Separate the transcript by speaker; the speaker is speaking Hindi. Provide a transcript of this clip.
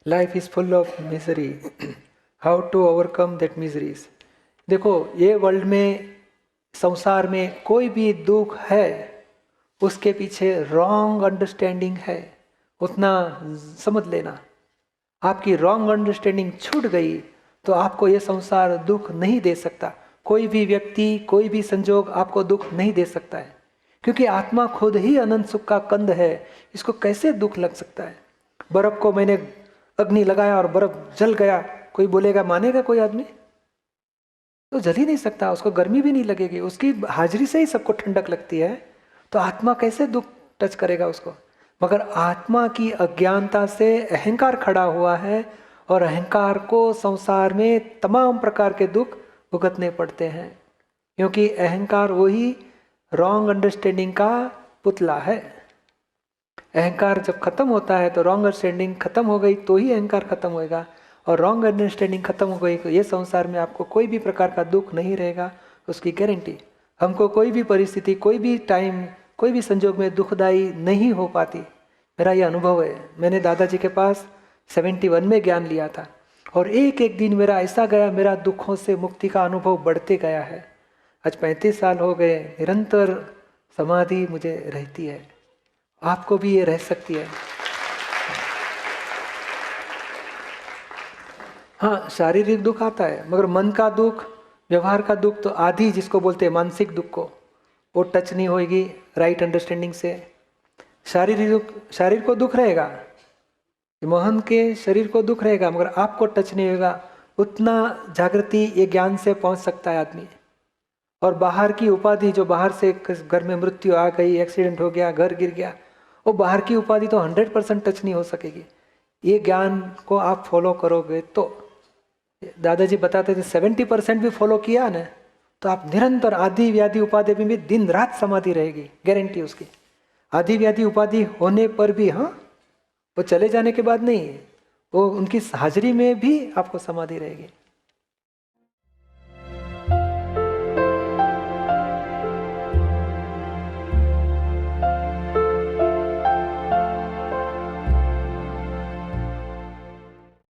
Speaker 1: Life is full of misery, how to overcome that miseries. देखो, ये वर्ल्ड में, संसार में कोई भी दुख है, उसके पीछे रॉन्ग अंडरस्टैंडिंग है, उतना समझ लेना। आपकी रॉन्ग अंडरस्टैंडिंग छूट गई तो आपको ये संसार दुख नहीं दे सकता। कोई भी व्यक्ति, कोई भी संजोग आपको दुख नहीं दे सकता है, क्योंकि आत्मा खुद ही अनंत सुख का कंद है। इसको कैसे दुख लग सकता है? बर्फ को मैंने अग्नि लगाया और बर्फ जल गया, कोई बोलेगा, मानेगा कोई आदमी? तो जल ही नहीं सकता, उसको गर्मी भी नहीं लगेगी, उसकी हाजिरी से ही सबको ठंडक लगती है। तो आत्मा कैसे दुख टच करेगा उसको? मगर आत्मा की अज्ञानता से अहंकार खड़ा हुआ है, और अहंकार को संसार में तमाम प्रकार के दुख भुगतने पड़ते हैं, क्योंकि अहंकार वही रॉन्ग अंडरस्टैंडिंग का पुतला है। अहंकार जब खत्म होता है तो रॉन्ग अंडरस्टैंडिंग खत्म हो गई तो ही अहंकार खत्म होएगा, और रॉन्ग अंडरस्टैंडिंग खत्म हो गई तो ये संसार में आपको कोई भी प्रकार का दुख नहीं रहेगा, उसकी गारंटी। हमको कोई भी परिस्थिति, कोई भी टाइम, कोई भी संजोग में दुखदाई नहीं हो पाती। मेरा ये अनुभव है। मैंने दादाजी के पास 71 में ज्ञान लिया था, और एक एक दिन मेरा ऐसा गया, मेरा दुखों से मुक्ति का अनुभव बढ़ते गया है। आज 35 साल हो गए, निरंतर समाधि मुझे रहती है। आपको भी ये रह सकती है। हाँ, शारीरिक दुख आता है, मगर मन का दुख, व्यवहार का दुख तो आदि जिसको बोलते हैं मानसिक दुख को, वो टच नहीं होगी राइट अंडरस्टैंडिंग से। शारीरिक दुख, शरीर को दुख रहेगा, मोहन के शरीर को दुख रहेगा, मगर आपको टच नहीं होगा। उतना जागृति ये ज्ञान से पहुंच सकता है आदमी। और बाहर की उपाधि, जो बाहर से घर में मृत्यु आ गई, एक्सीडेंट हो गया, घर गिर गया, वो बाहर की उपाधि तो 100% टच नहीं हो सकेगी। ये ज्ञान को आप फॉलो करोगे तो, दादाजी बताते थे 70% भी फॉलो किया ना, तो आप निरंतर आदि व्याधि उपाधि में भी दिन रात समाधि रहेगी, गारंटी उसकी। आदि व्याधि उपाधि होने पर भी, हाँ, वो चले जाने के बाद नहीं, वो उनकी हाजिरी में भी आपको समाधि रहेगी।